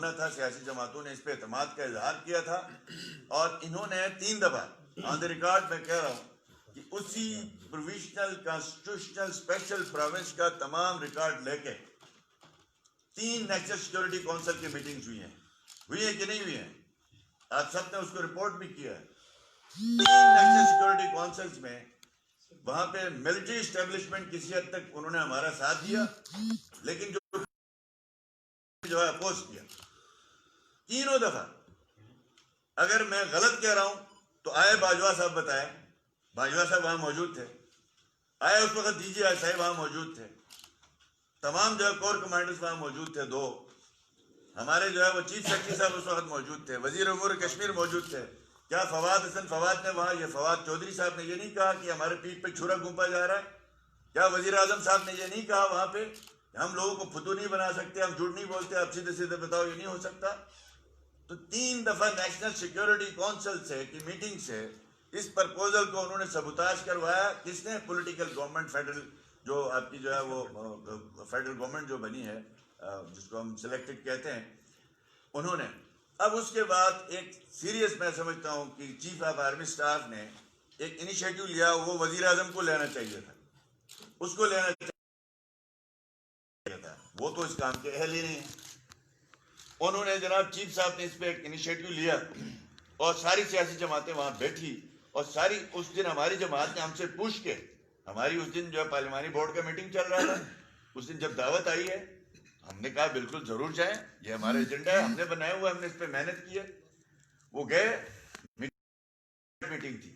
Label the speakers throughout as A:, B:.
A: ہونا تھا. سیاسی جماعتوں نے اس پہ اعتماد کا اظہار کیا تھا اور انہوں نے 3 دفعہ آن دا ریکارڈ میں کہہ رہا ہوں کہ اسی پروویژنل کانسٹیٹیوشنل اسپیشل پروونس کا تمام ریکارڈ لے کے 3 نیشنل سیکورٹی کونسل کی میٹنگز ہوئی ہیں کہ نہیں ہوئی ہیں؟ آپ سب نے اس کو رپورٹ بھی کیا ہے. 3 نیشنل سیکورٹی کونسلز میں وہاں پہ ملٹری اسٹیبلشمنٹ کسی حد تک انہوں نے ہمارا ساتھ دیا, لیکن جو ہے اپوز کیا 3 دفعہ. اگر میں غلط کہہ رہا ہوں تو آئے باجوہ صاحب بتائے, باجوہ صاحب وہاں موجود تھے, آئے اس وقت ڈی جی آئی صاحب وہاں موجود تھے, تمام جو ہے کور کمانڈرز وہاں موجود تھے, 2 ہمارے جو ہے وہ چیف سیکرٹری صاحب اس وقت موجود تھے, وزیر امور کشمیر موجود تھے. کیا فواد حسن فواد نے وہاں, یہ فواد چودھری صاحب نے یہ نہیں کہا کہ ہمارے پیٹھ پہ چھرا گھونپا جا رہا ہے؟ کیا وزیر اعظم صاحب نے یہ نہیں کہا وہاں پہ ہم لوگوں کو فتو نہیں بنا سکتے, ہم جھوٹ نہیں بولتے, آپ سیدھے سیدھے بتاؤ یہ نہیں ہو سکتا؟ تو 3 دفعہ نیشنل سیکورٹی کونسل سے کی میٹنگ سے اس پرپوزل کو انہوں نے سبوتاژ کروایا. کس نے؟ پولیٹیکل گورنمنٹ, فیڈرل جو آپ کی جو ہے وہ فیڈرل گورنمنٹ جو بنی ہے, جس کو ہم سلیکٹڈ کہتے ہیں, انہوں نے. اب اس کے بعد ایک سیریس میں سمجھتا ہوں کہ چیف آف آرمی اسٹاف نے ایک انیشیٹو لیا, وہ وزیر اعظم کو لینا چاہیے تھا, اس کو لینا چاہیے تھا, وہ تو اس کام کے اہل ہی نہیں ہیں. انہوں نے جناب چیف صاحب نے اس پہ ایک انیشیٹو لیا اور ساری سیاسی جماعتیں وہاں بیٹھی اور ساری اس دن ہماری جماعت نے ہم سے پوچھ کے, ہماری اس دن جو ہے پارلیمانی بورڈ کا میٹنگ چل رہا تھا, اس دن جب دعوت آئی ہے ہم نے کہا بالکل ضرور جائیں, یہ ہمارا ایجنڈا ہے, ہم نے بنایا ہوا, ہم نے اس پہ محنت کی ہے. وہ گئے, میٹنگ تھی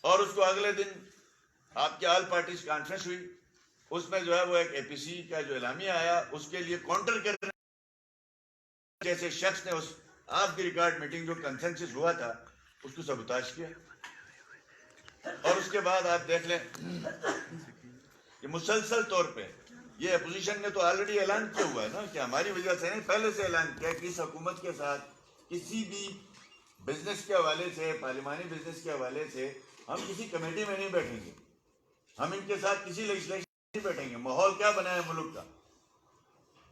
A: اور اس کو اگلے دن آپ کی آل پارٹیز کانفرنس ہوئی, اس میں جو ہے وہ ایک اے پی سی کا جو اعلامیہ آیا, اس کے لیے کاؤنٹر کرنے جیسے شخص نے اس آف دی ریکارڈ میٹنگ جو کنسنسس ہوا تھا اس کو سبوتاژ کیا. اور اس کے بعد آپ دیکھ لیں کہ مسلسل طور پہ یہ اپوزیشن نے تو آلریڈی اعلان کیا ہوا ہے نا کہ ہماری وجہ سے نہیں, پہلے سے اعلان کیا کہ اس حکومت کے ساتھ کسی بھی بزنس کے حوالے سے, پارلیمانی بزنس کے حوالے سے ہم کسی کمیٹی میں نہیں بیٹھیں گے, ہم ان کے ساتھ کسی لیجسلیشن نہیں بیٹھیں گے. ماحول کیا بنا ہے ملک کا,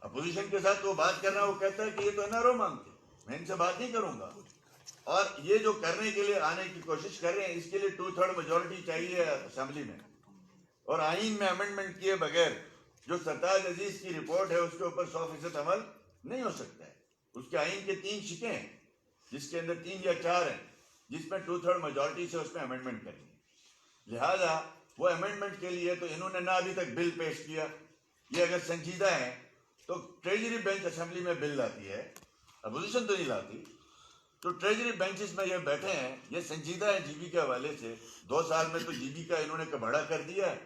A: اپوزیشن کے ساتھ وہ بات کر رہا ہے, وہ کہتا ہے کہ یہ تو این آر او مانگتے, میں ان سے بات نہیں کروں گا. اور یہ جو کرنے کے لیے آنے کی کوشش کر رہے ہیں, اس کے لیے 2/3 میجورٹی چاہیے اسمبلی میں, اور آئین میں امینڈمنٹ کیے بغیر جو سرتاج عزیز کی رپورٹ ہے اس کے اوپر 100% عمل نہیں ہو سکتا ہے. اس کے آئین کے 3 شکیں ہیں, جس کے اندر 3 یا 4 ہیں, جس میں 2/3 میجورٹی سے اس میں امینڈمنٹ کرنی ہے. لہذا وہ امینڈمنٹ کے لیے تو انہوں نے نہ ابھی تک بل پیش کیا. یہ اگر سنجیدہ ہے تو ٹریجری بینچ اسمبلی میں بل لاتی ہے, اپوزیشن تو نہیں لاتی. تو ٹریجری بینچز میں یہ بیٹھے ہیں, یہ سنجیدہ ہے جی بی کے حوالے سے. 2 سال میں تو جی بی کا انہوں نے کباڑا کر دیا ہے.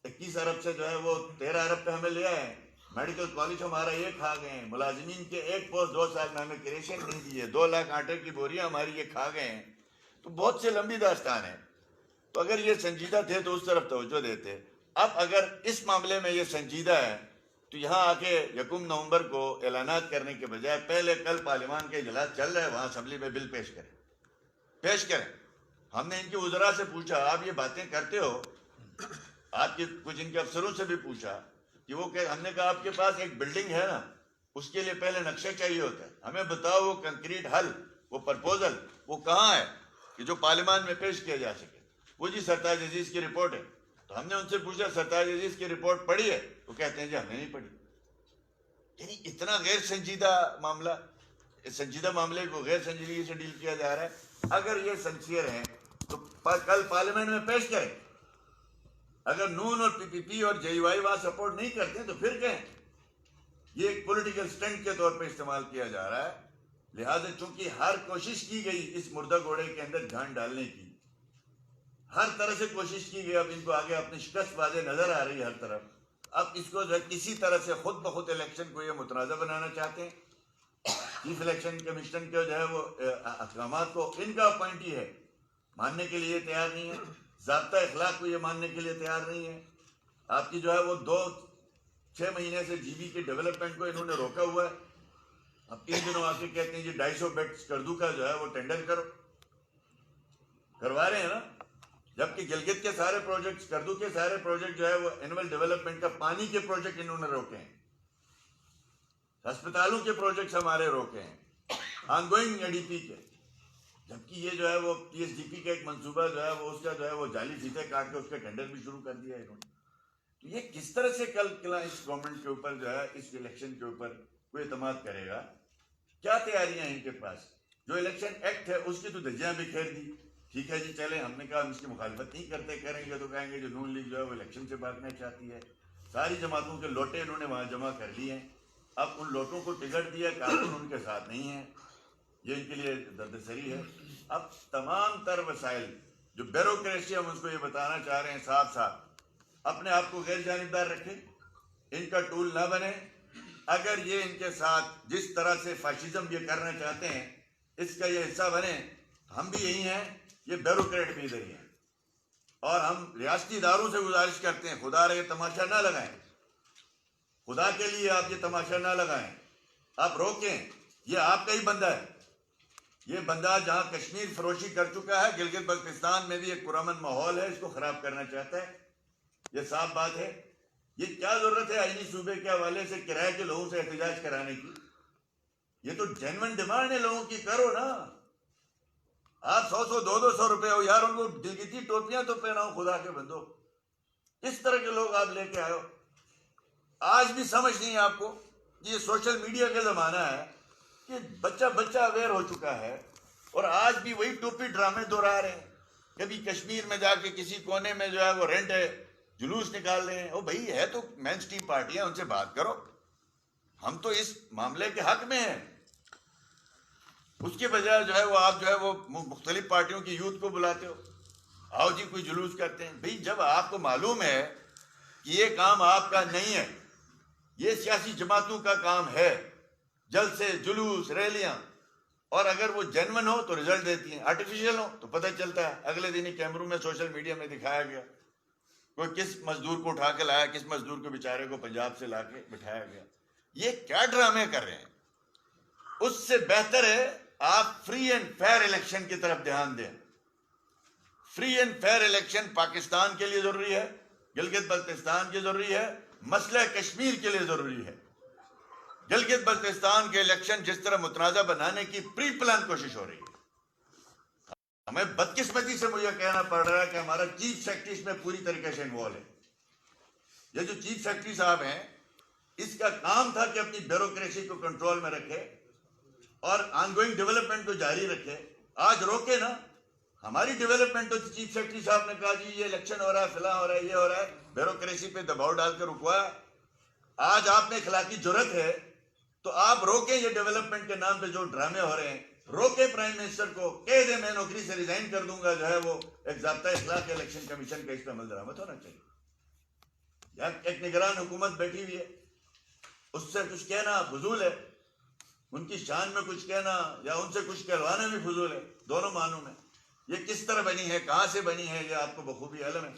A: 21 ارب سے جو ہے وہ 13 ارب پہ ہمیں لے آئے ہیں. میڈیکل کالج ہمارا یہ کھا گئے ہیں, ملازمین کے ایک پوسٹ 2 سال میں ہمیں کریشن نہیں دی ہے, 2 لاکھ آٹے کی بوریاں ہماری یہ کھا گئے ہیں. تو بہت سے لمبی داستان ہے. تو اگر یہ سنجیدہ تھے تو اس طرف توجہ دیتے. اب اگر اس معاملے میں یہ سنجیدہ ہے تو یہاں آ کے 1 نومبر کو اعلانات کرنے کے بجائے پہلے کل پارلیمان کے اجلاس چل رہے ہیں, وہاں اسمبلی میں بل پیش کریں. ہم نے ان کے وزراء سے پوچھا, آپ یہ باتیں کرتے ہو, آپ کے کچھ ان کے افسروں سے بھی پوچھا کہ وہ کہ ہم نے کہا آپ کے پاس ایک بلڈنگ ہے نا, اس کے لیے پہلے نقشہ چاہیے ہوتا ہے, ہمیں بتاؤ وہ کنکریٹ حل, وہ پرپوزل وہ کہاں ہے کہ جو پارلیمان میں پیش کیا جا سکے. وہ جی سرتاج عزیز کی رپورٹ ہے. تو ہم نے ان سے پوچھا سرتاج عزیز کی رپورٹ پڑھی ہے؟ وہ کہتے ہیں جی ہم نے نہیں پڑھی. یعنی اتنا غیر سنجیدہ معاملہ, سنجیدہ معاملے کو غیر سنجیدگی سے ڈیل کیا جا رہا ہے. اگر یہ سنسیئر ہیں تو کل پارلیمنٹ میں پیش کریں. اگر نون اور پی پی پی اور جے وائی وہاں سپورٹ نہیں کرتے تو پھر کہیں. یہ ایک پولیٹیکل سٹنٹ کے طور پہ استعمال کیا جا رہا ہے. لہذا چونکہ ہر کوشش کی گئی اس مردہ گھوڑے کے اندر جان ڈالنے کی, ہر طرح سے کوشش کی گئی, اب ان کو آگے اپنی شکست واضح نظر آ رہی ہے ہر طرف. اب اس کو کسی طرح سے خود بخود الیکشن کو یہ متنازع بنانا چاہتے ہیں. چیف الیکشن کمیشن کے جو ہے وہ احکامات کو ان کا اپوائنٹ ہی ہے, ماننے کے لیے تیار نہیں ہے. ضابطہ اخلاق کو یہ ماننے کے لیے تیار نہیں ہے. آپ کی جو ہے وہ 6 مہینے سے جی بی کی ڈیولپمنٹ کو انہوں نے روکا ہوا ہے. اب 3 دنوں آ کے کہتے ہیں جی 250 بیڈ کردو کا جو ہے وہ ٹینڈر کرو, کروا رہے ہیں نا. جبکہ گلگت کے سارے پروجیکٹ, کردو کے سارے پروجیکٹ جو ہے وہ اینول ڈیولپمنٹ کا پانی کے پروجیکٹ انہوں نے روکے ہیں. ہسپتالوں کے پروجیکٹس ہمارے روکے ہیں، on going a D P کے، جبکہ یہ جو ہے وہ پی ایس ڈی پی کا ایک منصوبہ جو ہے وہ اس کا جو ہے وہ جعلی فیسیں کاٹ کے اس کا ٹینڈر بھی شروع کر دیا ہے انہوں نے. تو یہ کس طرح سے کل اس گورنمنٹ کے اوپر جو ہے اس الیکشن کے اوپر کوئی اعتماد کرے گا؟ کیا تیاریاں ہیں ان کے پاس؟ جو الیکشن ایکٹ ہے اس کی تو دھجیاں بکھیر دی. ٹھیک ہے جی، چلے ہم نے کہا ہم اس کی مخالفت نہیں کرتے، کریں گے تو کہیں گے جو نون لیگ جو ہے وہ الیکشن سے بھاگنا چاہتی ہے. ساری جماعتوں کے لوٹے انہوں نے وہاں جمع کر لیے ہیں. اب ان لوٹوں کو ٹکٹ دیا، کارکن ان کے ساتھ نہیں ہیں، یہ ان کے لیے دردسری ہے. اب تمام تر وسائل جو بیوروکریسی، ہم اس کو یہ بتانا چاہ رہے ہیں، ساتھ ساتھ اپنے آپ کو غیر جانبدار رکھیں، ان کا ٹول نہ بنے. اگر یہ ان کے ساتھ جس طرح سے فاشزم یہ کرنا چاہتے ہیں اس کا یہ حصہ بنے، ہم بھی یہی ہیں، یہ بیوروکریٹ بھی ادھر ہی ہیں. اور ہم ریاستی اداروں سے گزارش کرتے ہیں، خدا رہے تماشا نہ لگائیں، خدا کے لیے آپ یہ تماشا نہ لگائیں، آپ روکیں. یہ آپ کا ہی بندہ ہے، یہ بندہ جہاں کشمیر فروشی کر چکا ہے، گلگت بلتستان میں بھی ایک پرامن ماحول ہے، اس کو خراب کرنا چاہتا ہے. یہ صاف بات ہے. یہ کیا ضرورت ہے آئینی صوبے کے حوالے سے کرائے کے لوگوں سے احتجاج کرانے کی؟ یہ تو جینون ڈیمانڈ ہے لوگوں کی، کرو نا. آپ 100 200 روپے ہو یار، ان کو گلگتی ٹوپیاں تو پہناؤ، خدا کے بندو. اس طرح کے لوگ آپ لے کے آئے ہو. آج بھی سمجھ نہیں ہے آپ کو. یہ سوشل میڈیا کا زمانہ ہے کہ بچہ اویئر ہو چکا ہے، اور آج بھی وہی ٹوپی ڈرامے دہرا رہے ہیں. کبھی کشمیر میں جا کے کسی کونے میں جو ہے وہ رینٹ ہے، جلوس نکال رہے ہیں. او بھائی، ہے تو مین سٹریم پارٹیاں، ان سے بات کرو. ہم تو اس معاملے کے حق میں ہیں. اس کے بجائے جو ہے وہ آپ جو ہے وہ مختلف پارٹیوں کی یوتھ کو بلاتے ہو، آؤ جی کوئی جلوس کرتے ہیں. بھئی جب آپ کو معلوم ہے کہ یہ کام آپ کا نہیں ہے، یہ سیاسی جماعتوں کا کام ہے، جلسے، جلوس، ریلیاں، اور اگر وہ جینون ہو تو رزلٹ دیتی ہیں، آرٹیفیشل ہو تو پتہ چلتا ہے. اگلے دن ہی کیمروں میں سوشل میڈیا میں دکھایا گیا کوئی کس مزدور کو اٹھا کے لایا، کس مزدور کو بیچارے کو پنجاب سے لا کے بٹھایا گیا. یہ کیا ڈرامے کر رہے ہیں؟ اس سے بہتر ہے آپ فری اینڈ فیئر الیکشن کی طرف دھیان دیں. Free and fair election Pakistan کے لیے ضروری ہے، گلگت بلتستان کے ضروری ہے، مسئلہ کشمیر کے لیے ضروری ہے. گلگت بلتستان کے الیکشن جس طرح متنازع بنانے کی پری پلان کوشش ہو رہی ہے. ہمیں بدقسمتی سے مجھے کہنا پڑ رہا ہے کہ ہمارا چیف سیکرٹری اس میں پوری طریقے سے انوالو ہے. یہ جو چیف سیکرٹری صاحب ہیں، اس کا کام تھا کہ اپنی بیوروکریسی کو کنٹرول میں رکھے اور آن گوئنگ ڈیولپمنٹ کو جاری رکھے. آج روکے نا ہماری ڈیولپمنٹ. تو چیف سیکرٹری صاحب نے کہا جی یہ الیکشن ہو رہا ہے، فلاں ہو رہا ہے، یہ ہو رہا ہے، بیوروکریسی پہ دباؤ ڈال کے رکوایا. آج آپ میں اخلاقی جرت ہے تو آپ روکیں یہ ڈیولپمنٹ کے نام پہ جو ڈرامے ہو رہے ہیں. روکے پرائم منسٹر کو، کہہ دے میں نوکری سے ریزائن کر دوں گا، جو ہے وہ ایک ضابطۂ اخلاق الیکشن کمیشن کا اس پہ عمل درآمد ہونا چاہیے. یا ایک نگران حکومت بیٹھی ہوئی ہے، اس سے کچھ کہنا فضول ہے. ان کی شان میں کچھ کہنا یا ان سے کچھ کہلوانا بھی فضول ہے، دونوں معنوں میں. یہ کس طرح بنی ہے، کہاں سے بنی ہے، یہ آپ کو بخوبی علم ہے.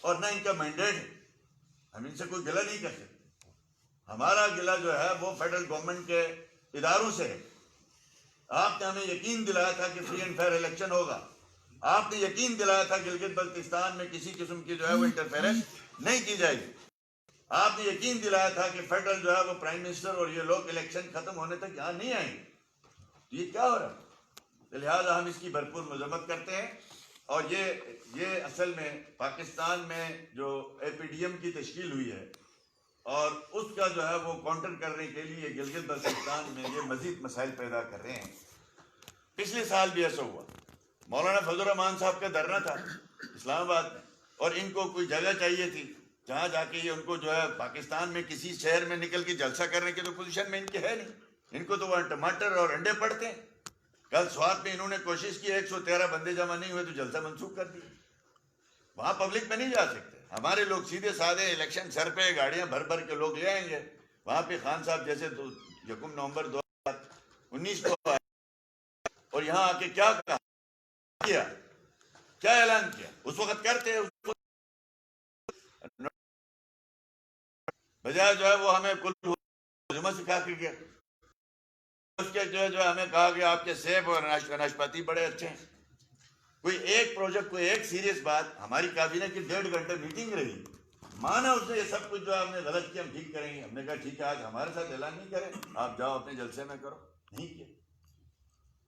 A: اور نہ ان کا مینڈیٹ ہے. ہم ان سے کوئی گلہ نہیں کر سکتے. ہمارا گلہ جو ہے وہ فیڈرل گورنمنٹ کے اداروں سے ہے. آپ نے ہمیں یقین دلایا تھا کہ فری اینڈ فیئر الیکشن ہوگا. آپ نے یقین دلایا تھا کہ گلگت بلتستان میں کسی قسم کی جو ہے وہ انٹرفیرنس نہیں کی جائے گی. آپ نے یقین دلایا تھا کہ فیڈرل جو ہے وہ پرائم منسٹر اور یہ لوگ الیکشن ختم ہونے تک یہاں نہیں آئیں گے. یہ کیا ہو رہا ہے؟ لہٰذا ہم اس کی بھرپور مذمت کرتے ہیں. اور یہ اصل میں پاکستان میں جو اے پی ڈی ایم کی تشکیل ہوئی ہے اور اس کا جو ہے وہ کاؤنٹر کرنے کے لیے گلگت بلتستان میں یہ مزید مسائل پیدا کر رہے ہیں. پچھلے سال بھی ایسا ہوا. مولانا فضل الرحمان صاحب کا دھرنا تھا اسلام آباد میں، اور ان کو کوئی جگہ چاہیے تھی جہاں جا کے یہ ان کو جو ہے پاکستان میں کسی شہر میں نکل کے جلسہ کرنے کی تو پوزیشن میں ان کے ہے نہیں. ان کو تو وہاں ٹماٹر اور انڈے پڑتے ہیں. کل سوات میں انہوں نے کوشش کی، 113 بندے جمع نہیں ہوئے تو جلسہ منسوخ کر دیا. وہاں پبلک میں نہیں جا سکتے. ہمارے لوگ سیدھے سادے الیکشن سر پہ گاڑیاں بھر بھر کے لوگ لے آئیں گے. وہاں پہ خان صاحب جیسے 1 نومبر 2019 کو آئے اور یہاں آ کے کیا کیا، کیا اعلان کیا. اس وقت کرتے بجائے جو ہے وہ ہمیں کل ترجمہ سکھا کے گیا. اس کے جو ہے ہمیں کہا کہ آپ کے سیب اور ناشپاتی بڑے اچھے ہیں. کوئی ایک پروجیکٹ، کوئی ایک سیریس بات. ہماری کابینہ کی 1.5 گھنٹے میٹنگ رہی. مانا اس نے یہ سب کچھ جو آپ نے غلط کیا ہم ٹھیک کریں گے. ہم نے کہا ٹھیک ہے آج ہمارے ساتھ اعلان نہیں کریں, آپ جاؤ اپنے جلسے میں کرو. نہیں کیا.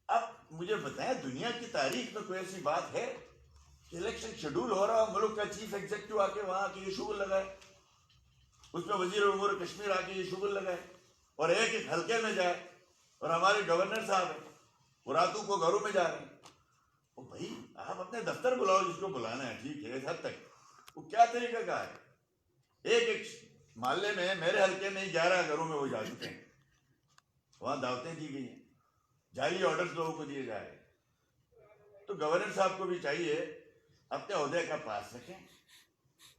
A: اب مجھے بتائیں دنیا کی تاریخ میں کوئی ایسی بات ہے کہ الیکشن شیڈول ہو رہا ہو, ملک کا چیف ایگزیکٹو آ کے وہاں کے یہ شغل لگائے, اس میں وزیر امور کشمیر آ کے یہ شغل لگائے اور ایک ایک حلقے میں جائے, اور ہمارے گورنر صاحب ہیں وہ راتوں کو گھروں میں جا رہے ہیں. او بھائی آپ اپنے دفتر بلاؤ جس کو بلانا ہے, ٹھیک ہے اس حد تک. وہ کیا طریقہ کا ہے؟ ایک ایک محلے میں میرے حلقے میں ہی 11 گھروں میں وہ جا چکے ہیں, وہاں دعوتیں دی گئی ہیں, جعلی آرڈرز لوگوں کو دیے جا رہے ہیں. تو گورنر صاحب کو بھی چاہیے اپنے عہدے کا پاس رکھیں,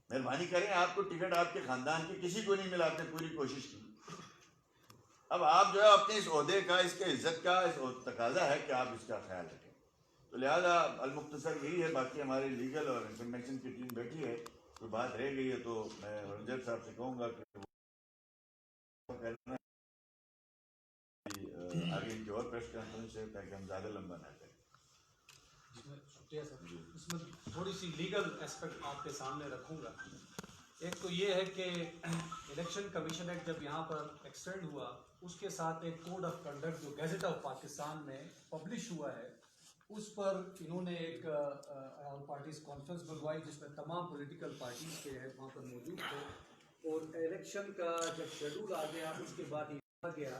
A: مہربانی کریں. آپ کو ٹکٹ آپ کے خاندان کے کسی کو نہیں ملا, آپ نے پوری کوشش کی. اب آپ جو ہے اپنے اس عہدے کا, اس کے عزت کا اس تقاضا ہے کہ آپ اس کا خیال رکھیں. تو لہٰذا المختصر یہی ہے. باقی ہماری لیگل اور انفارمیشن کی ٹیم بیٹھی ہے, کوئی بات رہ گئی ہے تو میں رنجر صاحب سے کہوں گا کہ آگے ان کی اور پریس کانفرنس ہے تاکہ ہم زیادہ لمبا نہ کریں.
B: شکریہ سر. اس میں تھوڑی سی لیگل اسپیکٹ آپ کے سامنے رکھوں گا. ایک تو یہ ہے کہ الیکشن کمیشن ایکٹ جب یہاں پر ایکسٹینڈ ہوا, اس کے ساتھ ایک کوڈ آف کنڈکٹ جو گیزٹ آف پاکستان میں پبلش ہوا ہے, اس پر انہوں نے ایک آل پارٹیز کانفرنس بلوائی جس میں تمام پولیٹیکل پارٹیز کے ہیں وہاں پر موجود تھے. اور الیکشن کا جب شیڈول آ گیا اس کے بعد یہ کہا گیا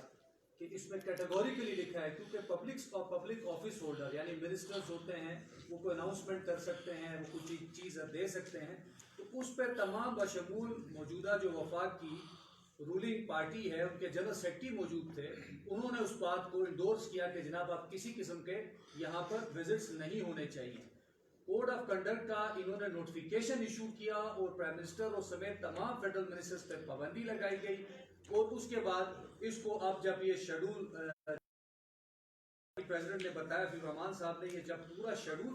B: کہ اس میں کیٹیگوریکلی لکھا ہے کیونکہ پبلک آفس ہولڈر یعنی منسٹرز ہوتے ہیں, وہ کوئی اناؤنسمنٹ کر سکتے ہیں, وہ کچھ چیز دے سکتے ہیں. تو اس پہ تمام بشمول موجودہ جو وفاق کی رولنگ پارٹی ہے ان کے جنرل سیکرٹری موجود تھے, انہوں نے اس بات کو انڈورس کیا کہ جناب آپ کسی قسم کے یہاں پر وزٹس نہیں ہونے چاہیے. کوڈ آف کنڈکٹ کا انہوں نے نوٹیفیکیشن ایشو کیا اور پرائم منسٹر اور سمیت تمام فیڈرل منسٹرز پہ پابندی لگائی گئی. اور اس کے بعد اس کو اب جب یہ شیڈول پریزیڈنٹ نے بتایا, عبد الرحمان صاحب نے, یہ جب پورا شیڈول